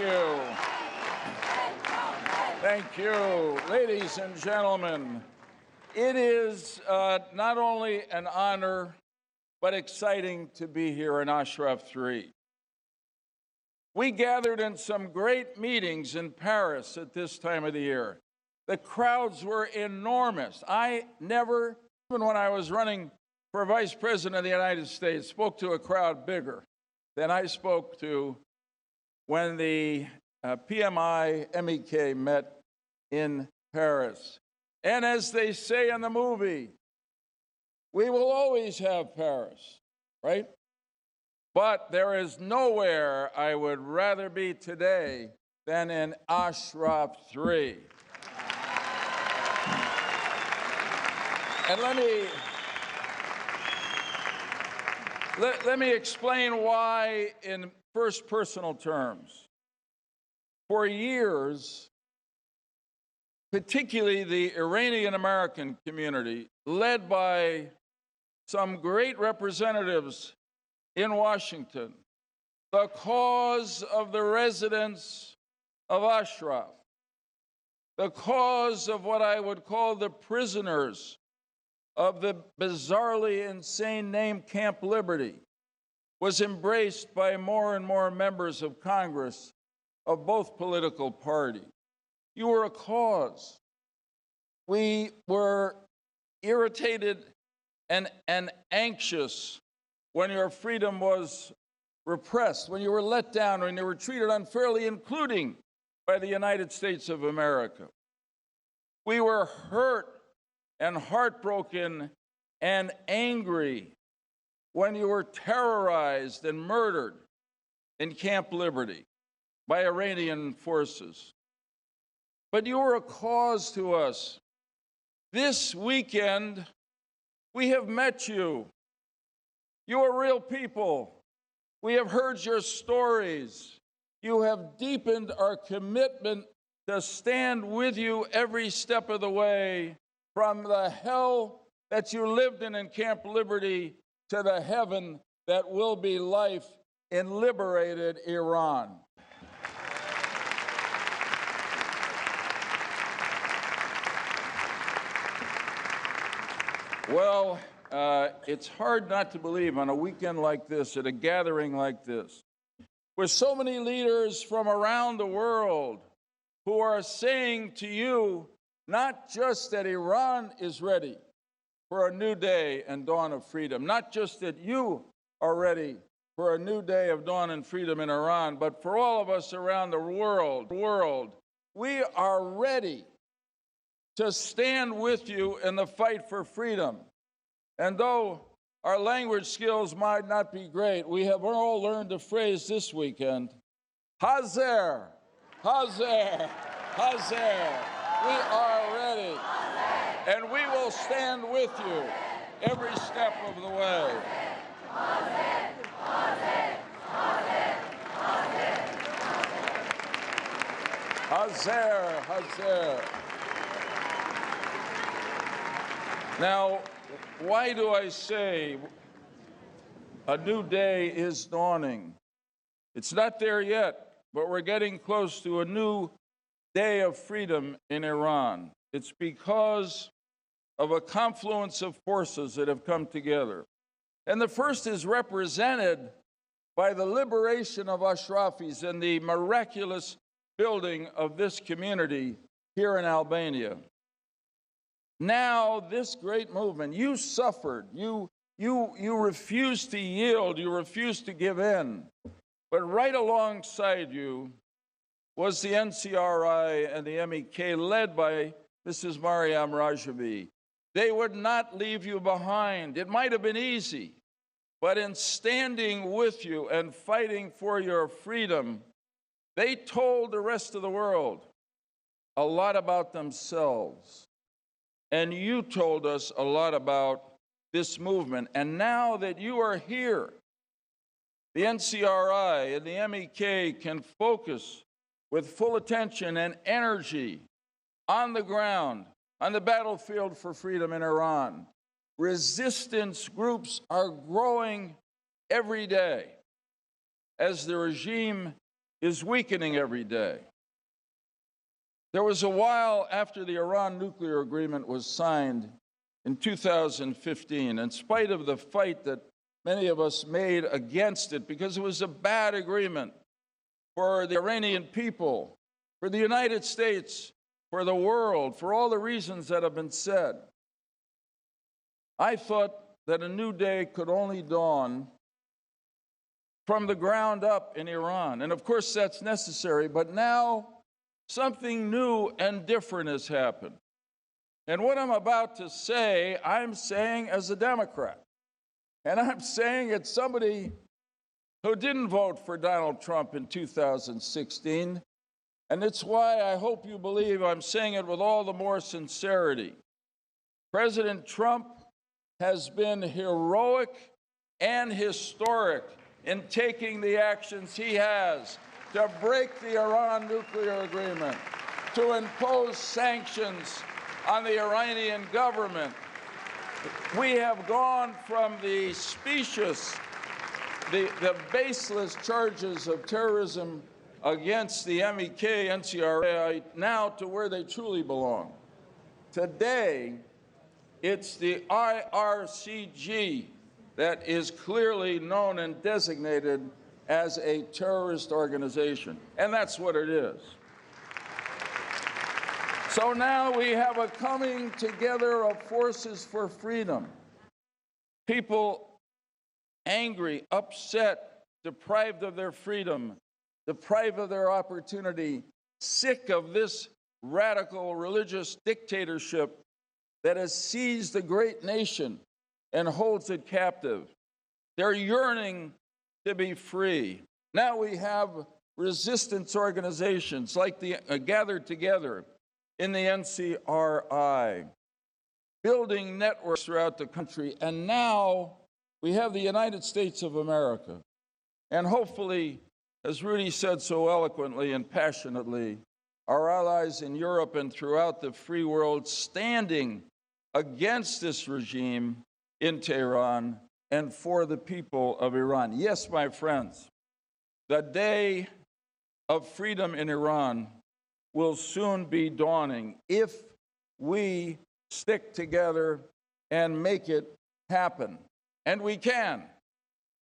you. Thank you. Ladies and gentlemen, it is not only an honor, but exciting to be here in اشرف 3. We gathered in some great meetings in Paris at this time of the year. The crowds were enormous. I never, even when I was running for Vice President of the United States, spoke to a crowd bigger than I spoke to when the PMI MEK met in Paris. And as they say in the movie, we will always have Paris, right? But there is nowhere I would rather be today than in اشرف 3. And let me explain why in first personal terms. For years, particularly the Iranian-American community, led by some great representatives in Washington, the cause of the residents of Ashraf, the cause of what I would call the prisoners of the bizarrely insane name Camp Liberty, was embraced by more and more members of Congress of both political parties. You were a cause. We were irritated and anxious when your freedom was repressed, when you were let down, when you were treated unfairly, including by the United States of America. We were hurt and heartbroken and angry when you were terrorized and murdered in Camp Liberty by Iranian forces. But you were a cause to us. This weekend, we have met you. You are real people. We have heard your stories. You have deepened our commitment to stand with you every step of the way, from the hell that you lived in Camp Liberty to the heaven that will be life in liberated Iran. Well, it's hard not to believe on a weekend like this, at a gathering like this, with so many leaders from around the world who are saying to you, not just that Iran is ready for a new day and dawn of freedom, not just that you are ready for a new day of dawn and freedom in Iran, but for all of us around the world, we are ready to stand with you in the fight for freedom. And though our language skills might not be great, we have all learned a phrase this weekend, Hazer, Hazer, Hazer. We are ready, and we will stand with you every step of the way. Hazer, Hazer. Now, why do I say a new day is dawning? It's not there yet, but we're getting close to a new day of freedom in Iran. It's because of a confluence of forces that have come together. And the first is represented by the liberation of Ashrafis and the miraculous building of this community here in Albania. Now, this great movement, you suffered, you refused to yield, you refused to give in. But right alongside you was the NCRI and the MEK, led by Mrs. Mariam Rajavi. They would not leave you behind. It might have been easy, but in standing with you and fighting for your freedom, they told the rest of the world a lot about themselves. And you told us a lot about this movement. And now that you are here, the NCRI and the MEK can focus with full attention and energy on the ground, on the battlefield for freedom in Iran. Resistance groups are growing every day as the regime is weakening every day. There was a while after the Iran nuclear agreement was signed in 2015, in spite of the fight that many of us made against it, because it was a bad agreement for the Iranian people, for the United States, for the world, for all the reasons that have been said. I thought that a new day could only dawn from the ground up in Iran. And of course that's necessary, but now something new and different has happened. And what I'm about to say, I'm saying as a Democrat. And I'm saying it's somebody who didn't vote for Donald Trump in 2016. And it's why I hope you believe I'm saying it with all the more sincerity. President Trump has been heroic and historic in taking the actions he has to break the Iran nuclear agreement, to impose sanctions on the Iranian government. We have gone from the specious, the baseless charges of terrorism against the MEK, NCRA, now to where they truly belong. Today, it's the IRCG that is clearly known and designated as a terrorist organization, and that's what it is. So now we have a coming together of forces for freedom. People angry, upset, deprived of their freedom, deprived of their opportunity, sick of this radical religious dictatorship that has seized the great nation and holds it captive. They're yearning to be free. Now we have resistance organizations like the gathered together in the NCRI, building networks throughout the country. And now we have the United States of America. And hopefully, as Rudy said so eloquently and passionately, our allies in Europe and throughout the free world standing against this regime in Tehran and for the people of Iran. Yes, my friends, the day of freedom in Iran will soon be dawning if we stick together and make it happen. And we can,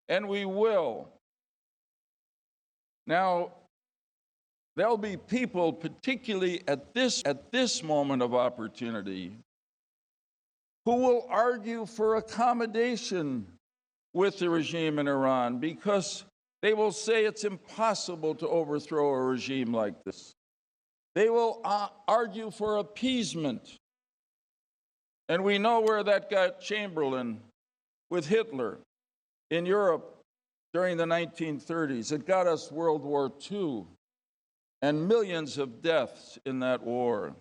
and we will. Now, there'll be people, particularly at this moment of opportunity, who will argue for accommodation with the regime in Iran because they will say it's impossible to overthrow a regime like this. They will argue for appeasement. And we know where that got Chamberlain with Hitler in Europe during the 1930s. It got us World War II and millions of deaths in that war.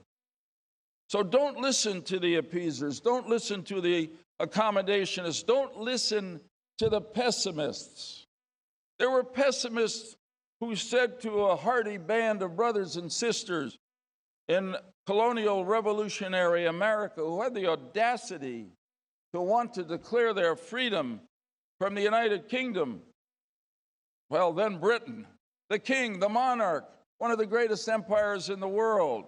So don't listen to the appeasers. Don't listen to the accommodationists. Don't listen to the pessimists. There were pessimists who said to a hardy band of brothers and sisters in colonial revolutionary America who had the audacity to want to declare their freedom from the United Kingdom, well, then Britain, the king, the monarch, one of the greatest empires in the world.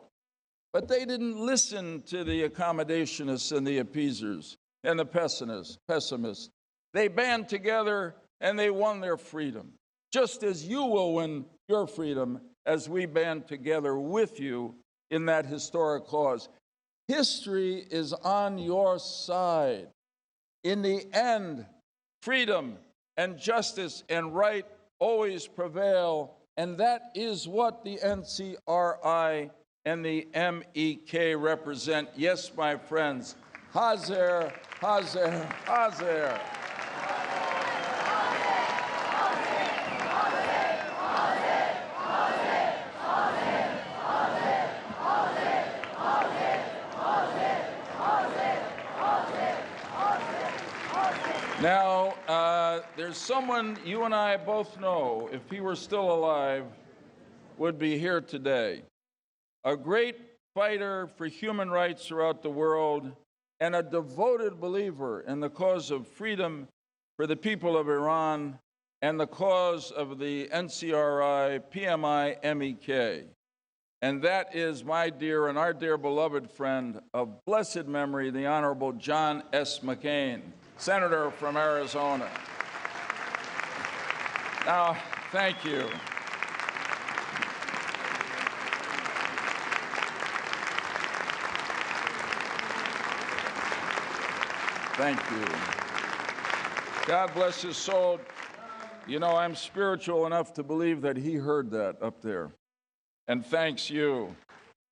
But they didn't listen to the accommodationists and the appeasers and the pessimists. They band together and they won their freedom, just as you will win your freedom as we band together with you in that historic cause. History is on your side. In the end, freedom and justice and right always prevail, and that is what the NCRI and the MEK represent. Yes, my friends, Hazer, Hazer, Hazer. Now, there's someone you and I both know, if he were still alive, would be here today. A great fighter for human rights throughout the world and a devoted believer in the cause of freedom for the people of Iran and the cause of the NCRI PMI MEK. And that is my dear and our dear beloved friend of blessed memory, the Honorable John S. McCain, Senator from Arizona. Now, thank you. Thank you. God bless his soul. You know, I'm spiritual enough to believe that he heard that up there. And thanks you.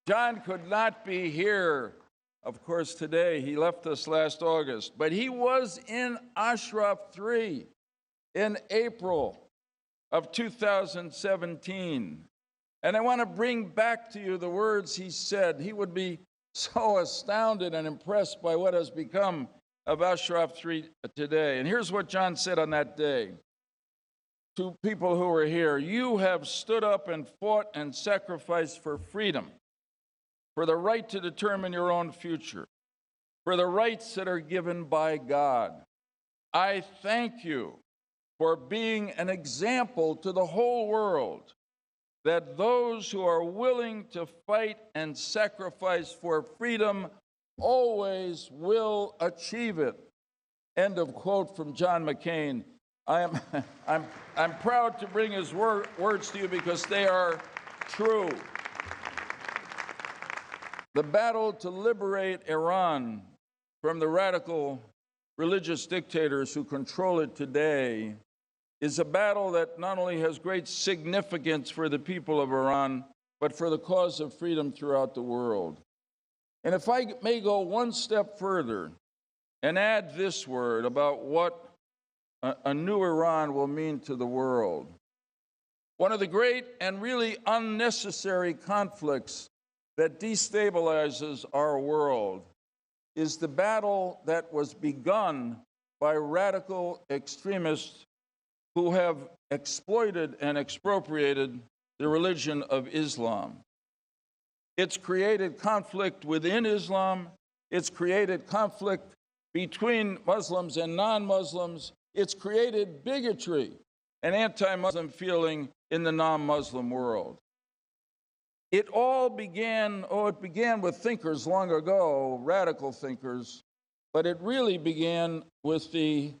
John could not be here, of course, today. He left us last August. But he was in Eshref 3 in April of 2017. And I want to bring back to you the words he said. He would be so astounded and impressed by what has become of Eshref 3 today. And here's what John said on that day to people who were here. You have stood up and fought and sacrificed for freedom, for the right to determine your own future, for the rights that are given by God. I thank you for being an example to the whole world that those who are willing to fight and sacrifice for freedom always will achieve it. End of quote from John McCain. I'm proud to bring his words to you because they are true. The battle to liberate Iran from the radical religious dictators who control it today is a battle that not only has great significance for the people of Iran, but for the cause of freedom throughout the world. And if I may go one step further and add this word about what a new Iran will mean to the world. One of the great and really unnecessary conflicts that destabilizes our world is the battle that was begun by radical extremists who have exploited and expropriated the religion of Islam. It's created conflict within Islam. It's created conflict between Muslims and non-Muslims. It's created bigotry and anti-Muslim feeling in the non-Muslim world. It all began, it began with thinkers long ago, radical thinkers, but it really began with the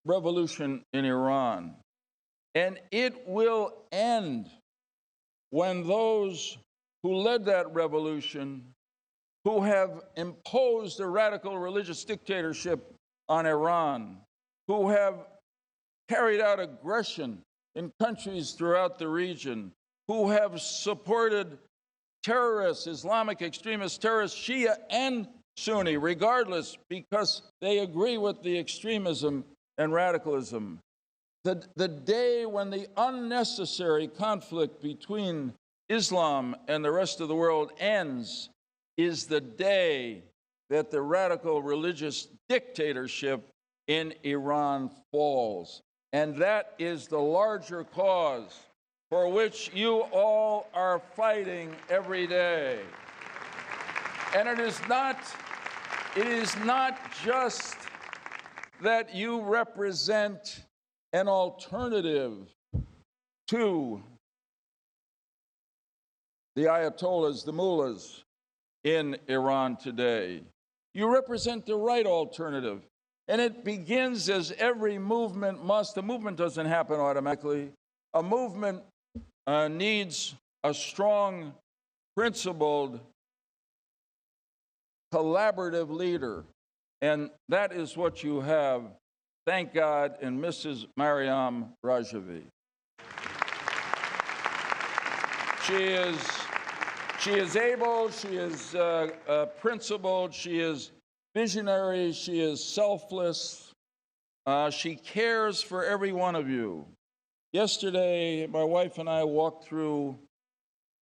revolution in Iran. And it will end when those who led that revolution, who have imposed a radical religious dictatorship on Iran, who have carried out aggression in countries throughout the region, who have supported terrorists, Islamic extremist terrorists, Shia and Sunni, regardless, because they agree with the extremism and radicalism. The day when the unnecessary conflict between Islam and the rest of the world ends is the day that the radical religious dictatorship in Iran falls. And that is the larger cause for which you all are fighting every day. And it is not just that you represent an alternative to the ayatollahs, the mullahs in Iran today. You represent the right alternative. And it begins as every movement must. A movement doesn't happen automatically. A movement needs a strong, principled, collaborative leader. And that is what you have, thank God, in Mrs. Maryam Rajavi. She is able, she is principled, she is visionary, she is selfless. She cares for every one of you. Yesterday, my wife and I walked through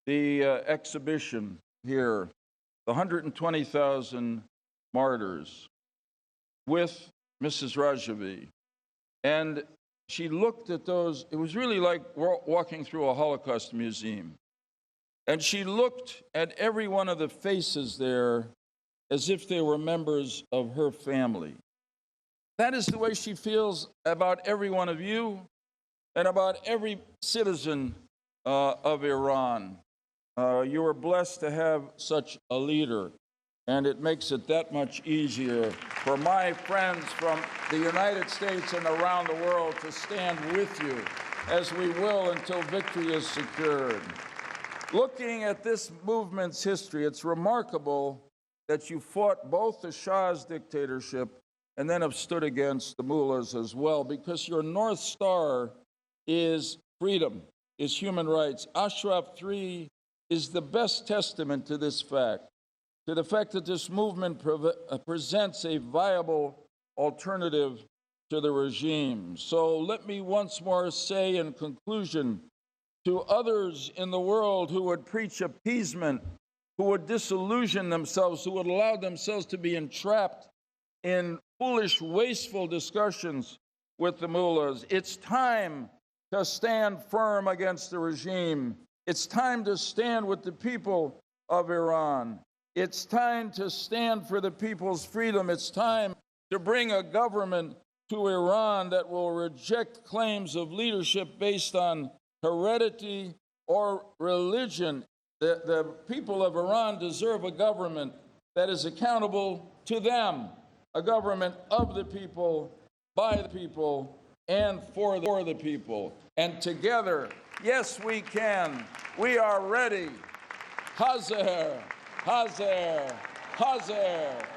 the exhibition here, the 120,000 martyrs, with Mrs. Rajavi. And she looked at those, it was really like walking through a Holocaust museum. And she looked at every one of the faces there as if they were members of her family. That is the way she feels about every one of you, and about every citizen of Iran. You are blessed to have such a leader, and it makes it that much easier for my friends from the United States and around the world to stand with you, as we will until victory is secured. Looking at this movement's history, it's remarkable that you fought both the Shah's dictatorship and then have stood against the mullahs as well, because your North Star is freedom, is human rights. اشرف 3 is the best testament to this fact, to the fact that this movement presents a viable alternative to the regime. So let me once more say in conclusion to others in the world who would preach appeasement, who would disillusion themselves, who would allow themselves to be entrapped in foolish, wasteful discussions with the mullahs, it's time to stand firm against the regime. It's time to stand with the people of Iran. It's time to stand for the people's freedom. It's time to bring a government to Iran that will reject claims of leadership based on heredity or religion. The people of Iran deserve a government that is accountable to them, a government of the people, by the people, and for the people. And together, yes, we can. We are ready. Hazer, Hazer, Hazer.